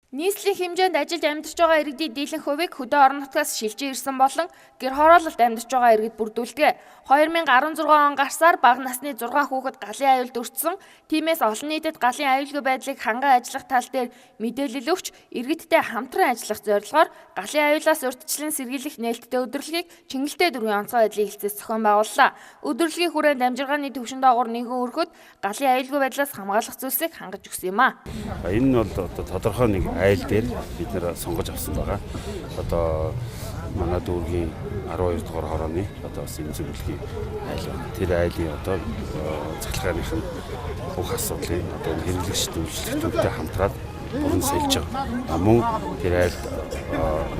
Нийслэлийн хэмжээнд ажилд амьдарч байгаа иргэдийн дийлэнх хувийг хөдөө орон нутгаас шилжиж ирсэн болон гэр хороололд амьдарч байгаа иргэд бүрдүүлдэг. 2016 он гарсаар бага насны 6 хүүхэд галын аюулд өртсөн. Тиймээс олон нийтэд галын аюулгүй байдлыг ханган ажиллах тал дээр мэдээлэл өгч иргэдтэй хамтран ажиллах зорилгоор галын аюулаас урьдчилан сэргийлэх нээлттэй өдрөлгийг Чингэлтэй дөрвийн онцгой байдлын хэлцээс зохион байгууллаа. Өдрөлгийн хүрээнд амжиргааны төвшин доогуур нэгэн өргөд галын аюулгүй байдлаас хамгаалах зүйлсийг хангаж өгсөн юм а. Энэ нь бол тодорхой нэг айл дээр бид нэр сонгож авсан байгаа. Одоо манай дүүргийн 12 дугаар хорооны одоо бас энэ зөвлөгийн айл байна. Тэр айлын одоо цахилгааных нь бүх асуудлыг одоо хэрэглэгч төлөвлөлтөдтэй хамтраад бүрэн сэлж байгаа. Мөн тэр айлд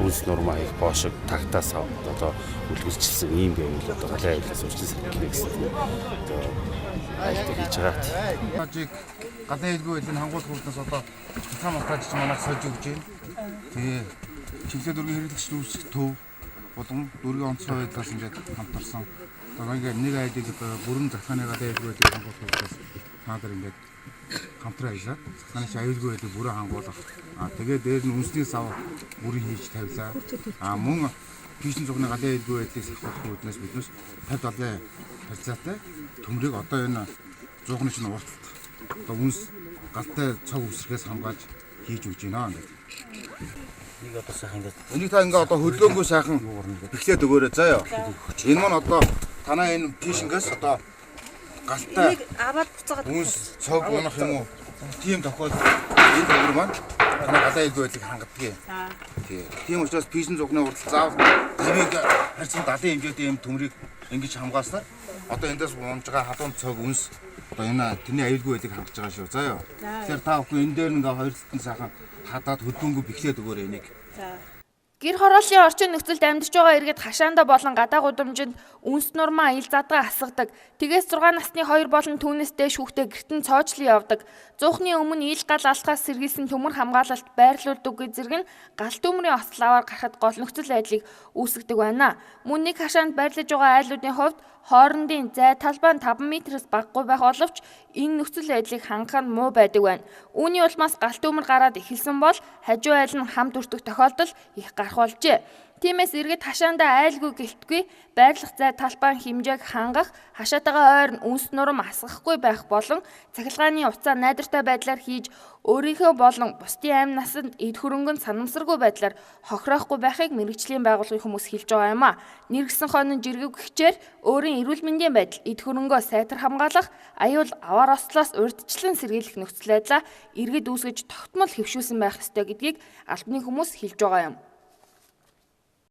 үнс нурмаа их боошиг тагтаас одоо үлгэрчилсэн юм байвал одоо галын айлаас урьдчилан сэргийлнэ гэсэн одоо айлд хийж байгаа. Галын аюулгүй байдлыг хангуулах хүртнээс одоо цахим матаж манайх сольж өгч байна. Тэгээ Чингэлтэй дүүргийн хэрэглэгч үүсэх төв болон дүүргийн онцгой байдлаас ингээд хамтарсан. Одоо ингээд нэг айлыг бүрэн захааны галын аюулгүй байдлыг хангуулах хүртнээс наадар ингээд хамтран ажиллаад захааны аюулгүй байдлыг бүрэн хангуулах. Тэгээ дээр нь үнсний сав бүрэн хийж тавилаа. Мөн фишн цогны галын аюулгүй байдлыг сахиулах хүртнээс биднээс 50 70 харьцаатай төмрийг одоо энэ 100-ны чинь урталт одоо үнс галтай цог үсрэхээс хамгаалж хийж өгч байна гэдэг. Нэг одоо сайхан ингээд Энийг та ингээ одоо хөдөлгөөнгүй сайхан эхлээд өгөөрэй заа ёо. Энэ маань одоо танаа энэ фишингээс одоо галтай Аваад буцаагаад үнс цог унах юм уу? Тийм тохиолдолд энэ төгөр маань танаа галын аюулгүй байдлыг хангадаг. Тийм учраас фишн цогны урталт заавал тавийг харьцан 70 хэмжээтэй юм төмрийг ингэж хамгааснаар одоо эндээс унж байгаа хадуун цог үнс одоо энэ тэрний аюулгүй байдлыг хангаж байгаа шүү. За ёо. Тэгэхээр та бүхэн энэ дээр ингээ хоёр талын сайхан хадаад хөдөлгөөнгөө бэхлээд өгөөрэй энийг. Гэр хорооллын орчин нөхцөлд амьдарч байгаа иргэд хашаанда болон гадаа гудамжинд үнс нурмаа ил задгаа асгадаг. Тэгээс 6 насны 2 болон түүнээс дээш хүүхдээ гэртэн цоочлон явдаг. Зуухны өмнө ил гал алхаас сэргийлсэн төмөр хамгаалалт байрлуулдаг зэрэг нь гал төмрийн ославаар гарахад гол нөхцөл байдлыг үүсгэдэг байна. Мөн нэг хашаанд байрлаж байгаа айлуудын хувьд хоорондын зай талбай нь 5 метрээс багагүй байх боловч энэ нөхцөл байдлыг хангах нь муу байдаг байна. Үүний улмаас гал төмөр гараад эхэлсэн бол хажуу айл нь хамт өртөх тохиолдол их гарах болжээ. Тиймээс иргэд хашаандаа айлгүй гэлтгүй байрлах зай талбайн хэмжээг хангах, хашаатайгаа ойр нь үнс нурам асгахгүй байх болон цахилгааны уцаа найдвартай байдлаар хийж өөрийнхөө болон бусдын амь насанд эд хөрөнгөнд санамсаргүй байдлаар хохироохгүй байхыг мэргэжлийн байгууллагын хүмүүс хэлж байгаа юм а. Нэргэсэн хонон жиргэг гихчээр өөрийн эрүүл мэндийн байдал, эд хөрөнгөө сайтар хамгаалах, аюул аваар ослоос урьдчилан сэргийлэх нөхцөл байдлаа иргэд үүсгэж тогтмол хэвшүүлсэн байх ёстой гэдгийг албаны хүмүүс хэлж байгаа юм.